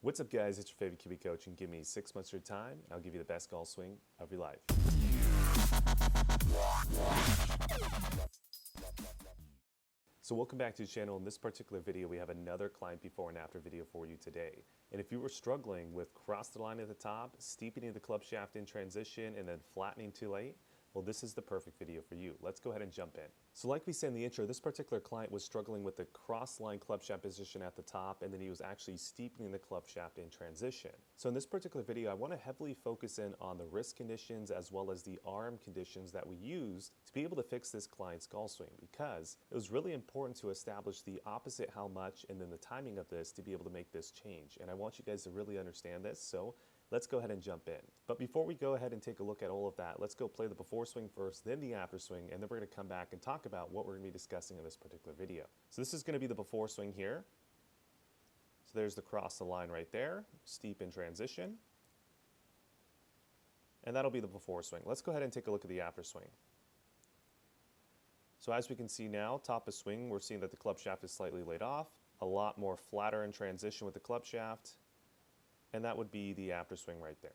What's up, guys? It's your favorite QB coach, and give me 6 months of your time, and I'll give you the best golf swing of your life. So welcome back to the channel. In this particular video, we have another client before and after video for you today. And if you were struggling with cross the line at the top, steepening the club shaft in transition, and then flattening too late, well, this is the perfect video for you. Let's go ahead and jump in. So like we said in the intro, this particular client was struggling with the cross-line club shaft position at the top, and then he was actually steepening the club shaft in transition. So in this particular video, I want to heavily focus in on the wrist conditions as well as the arm conditions that we used to be able to fix this client's golf swing, because it was really important to establish the opposite how much and then the timing of this to be able to make this change. And I want you guys to really understand this, so let's go ahead and jump in. But before we go ahead and take a look at all of that, let's go play the before swing first, then the after swing, and then we're going to come back and talk about what we're going to be discussing in this particular video. So this is going to be the before swing here. So there's the cross the line right there, steep in transition. And that'll be the before swing. Let's go ahead and take a look at the after swing. So as we can see now, top of swing, we're seeing that the club shaft is slightly laid off, a lot more flatter in transition with the club shaft. And that would be the after swing right there.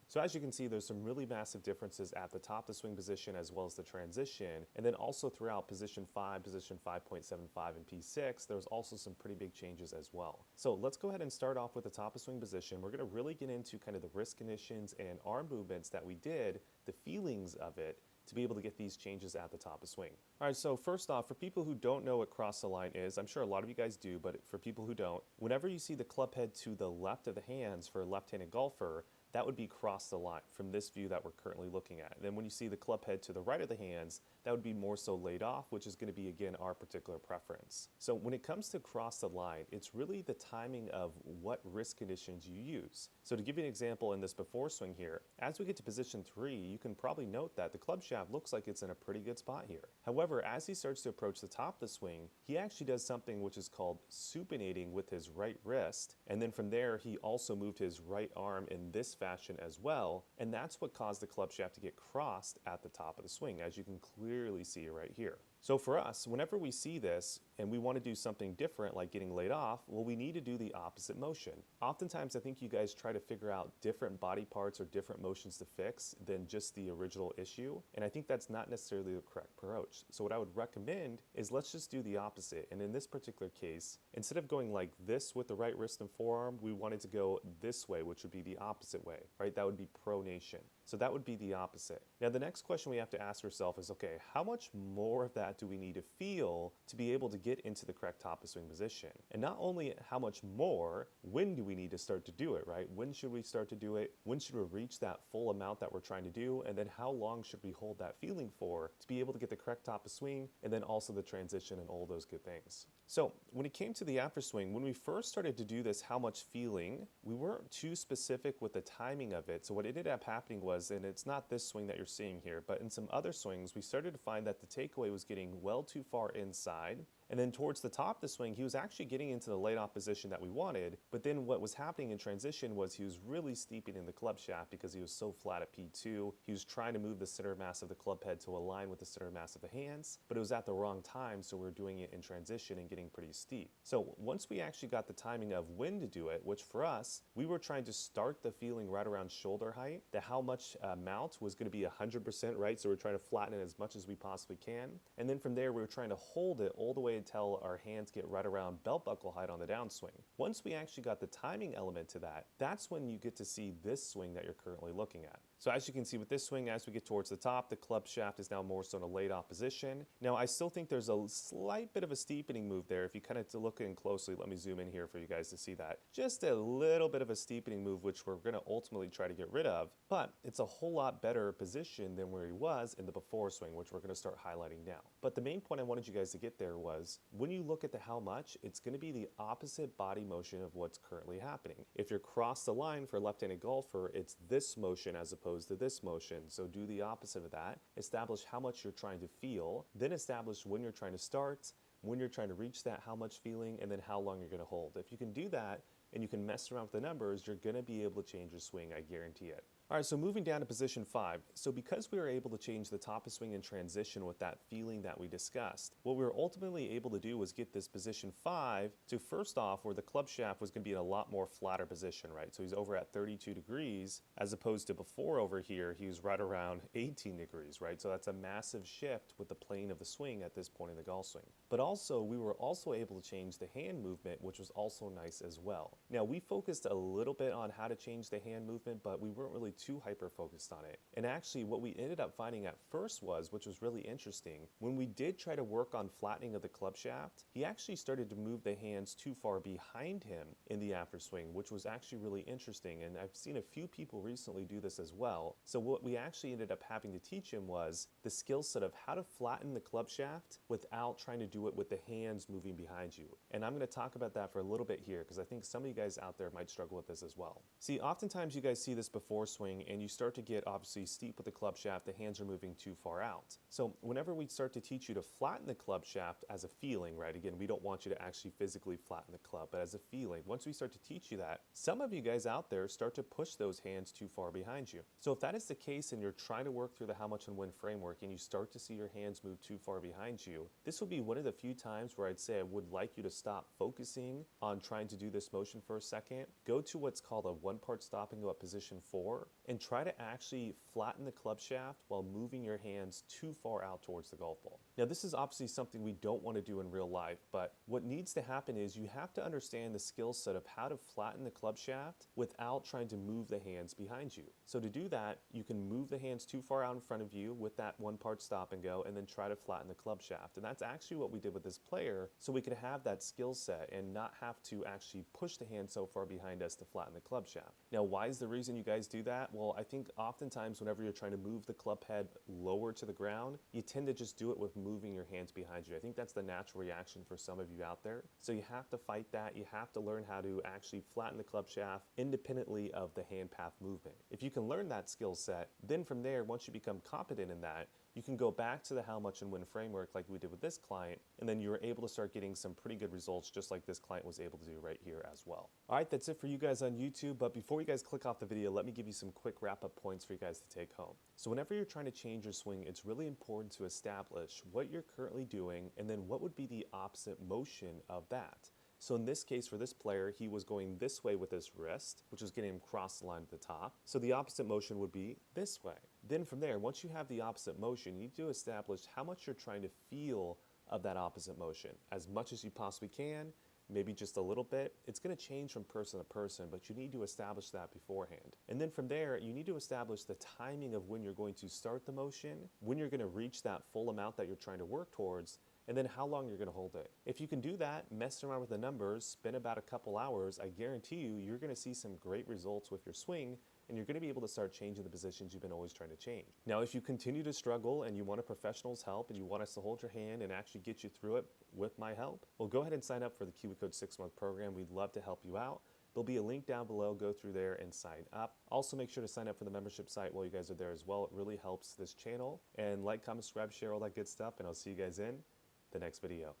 So as you can see, there's some really massive differences at the top of the swing position as well as the transition. And then also throughout position 5, position 5.75, and P6, there's also some pretty big changes as well. So let's go ahead and start off with the top of swing position. We're going to really get into kind of the wrist conditions and arm movements that we did, the feelings of it, to be able to get these changes at the top of swing. All right, so first off, for people who don't know what cross the line is, I'm sure a lot of you guys do, but for people who don't, whenever you see the club head to the left of the hands for a left-handed golfer, that would be cross the line from this view that we're currently looking at. And then when you see the club head to the right of the hands, that would be more so laid off, which is going to be, again, our particular preference. So when it comes to cross the line, it's really the timing of what wrist conditions you use. So to give you an example in this before swing here, as we get to position 3, you can probably note that the club shaft looks like it's in a pretty good spot here. However, as he starts to approach the top of the swing, he actually does something which is called supinating with his right wrist. And then from there, he also moved his right arm in this fashion as well, and that's what caused the club shaft to get crossed at the top of the swing, as you can clearly see right here. So for us, whenever we see this and we want to do something different like getting laid off, well, we need to do the opposite motion. Oftentimes I think you guys try to figure out different body parts or different motions to fix than just the original issue, and I think that's not necessarily the correct approach. So what I would recommend is let's just do the opposite, and in this particular case, instead of going like this with the right wrist and forearm, we wanted to go this way, which would be the opposite way, right? That would be pronation. So that would be the opposite. Now the next question we have to ask ourselves is, okay, how much more of that do we need to feel to be able to get into the correct top of swing position? And not only how much more, when do we need to start to do it, right? When should we start to do it? When should we reach that full amount that we're trying to do? And then how long should we hold that feeling for to be able to get the correct top of swing, and then also the transition and all those good things? So when it came to the after swing, when we first started to do this, how much feeling, we weren't too specific with the timing of it. So what ended up happening was, and it's not this swing that you're seeing here, but in some other swings, we started to find that the takeaway was getting well too far inside. And then towards the top of the swing, he was actually getting into the laid off position that we wanted. But then what was happening in transition was he was really steeping in the club shaft because he was so flat at P2. He was trying to move the center mass of the club head to align with the center mass of the hands, but it was at the wrong time, so we were doing it in transition and getting pretty steep. So once we actually got the timing of when to do it, which for us, we were trying to start the feeling right around shoulder height, that how much mount was going to be 100%, right? So we're trying to flatten it as much as we possibly can. And then from there, we were trying to hold it all the way until our hands get right around belt buckle height on the downswing. Once we actually got the timing element to that, that's when you get to see this swing that you're currently looking at. So as you can see with this swing, as we get towards the top, the club shaft is now more so in a laid off position. Now I still think there's a slight bit of a steepening move there. If you kind of look in closely, let me zoom in here for you guys to see that. Just a little bit of a steepening move, which we're going to ultimately try to get rid of, but it's a whole lot better position than where he was in the before swing, which we're going to start highlighting now. But the main point I wanted you guys to get there was, when you look at the how much, it's going to be the opposite body motion of what's currently happening. If you're cross the line for a left-handed golfer, it's this motion as opposed to this motion. So do the opposite of that. Establish how much you're trying to feel, then establish when you're trying to start, when you're trying to reach that how much feeling, and then how long you're going to hold. If you can do that and you can mess around with the numbers, you're going to be able to change your swing, I guarantee it. All right, so moving down to position 5. So because we were able to change the top of swing in transition with that feeling that we discussed, what we were ultimately able to do was get this position 5 to, first off, where the club shaft was going to be in a lot more flatter position, right? So he's over at 32 degrees, as opposed to before over here, he was right around 18 degrees, right? So that's a massive shift with the plane of the swing at this point in the golf swing. But also, we were also able to change the hand movement, which was also nice as well. Now, we focused a little bit on how to change the hand movement, but we weren't really too hyper-focused on it. And actually, what we ended up finding at first was, which was really interesting, when we did try to work on flattening of the club shaft, he actually started to move the hands too far behind him in the after swing, which was actually really interesting. And I've seen a few people recently do this as well. So what we actually ended up having to teach him was the skill set of how to flatten the club shaft without trying to do it with the hands moving behind you. And I'm going to talk about that for a little bit here, because I think some of you guys out there might struggle with this as well. See, oftentimes you guys see this before swing, and you start to get obviously steep with the club shaft, the hands are moving too far out. So whenever we start to teach you to flatten the club shaft as a feeling, right? Again, we don't want you to actually physically flatten the club, but as a feeling, once we start to teach you that, some of you guys out there start to push those hands too far behind you. So if that is the case and you're trying to work through the how much and when framework and you start to see your hands move too far behind you, this would be one of the few times where I'd say I would like you to stop focusing on trying to do this motion for a second, go to what's called a one-part stop and go at position 4, and try to actually flatten the club shaft while moving your hands too far out towards the golf ball. Now, this is obviously something we don't want to do in real life, but what needs to happen is you have to understand the skill set of how to flatten the club shaft without trying to move the hands behind you. So to do that, you can move the hands too far out in front of you with that one-part stop and go, and then try to flatten the club shaft. And that's actually what we did with this player, so we could have that skill set and not have to actually push the hand so far behind us to flatten the club shaft. Now, why is the reason you guys do that? Well, I think oftentimes whenever you're trying to move the club head lower to the ground, you tend to just do it with moving your hands behind you. I think that's the natural reaction for some of you out there. So you have to fight that. You have to learn how to actually flatten the club shaft independently of the hand path movement. If you can learn that skill set, then from there, once you become competent in that, you can go back to the how much and when framework like we did with this client, and then you're able to start getting some pretty good results just like this client was able to do right here as well. All right, that's it for you guys on YouTube, but before you guys click off the video, let me give you some quick wrap-up points for you guys to take home. So whenever you're trying to change your swing, it's really important to establish what you're currently doing and then what would be the opposite motion of that. So in this case, for this player, he was going this way with his wrist, which is getting him across the line at the top. So the opposite motion would be this way. Then from there, once you have the opposite motion, you need to establish how much you're trying to feel of that opposite motion. As much as you possibly can, maybe just a little bit. It's going to change from person to person, but you need to establish that beforehand. And then from there, you need to establish the timing of when you're going to start the motion, when you're going to reach that full amount that you're trying to work towards, and then how long you're going to hold it. If you can do that, mess around with the numbers, spend about a couple hours, I guarantee you, you're going to see some great results with your swing, and you're going to be able to start changing the positions you've been always trying to change. Now, if you continue to struggle and you want a professional's help and you want us to hold your hand and actually get you through it with my help, well, go ahead and sign up for the Kiwi Coach 6-month program. We'd love to help you out. There'll be a link down below. Go through there and sign up. Also, make sure to sign up for the membership site while you guys are there as well. It really helps this channel. And like, comment, subscribe, share, all that good stuff, and I'll see you guys in the next video.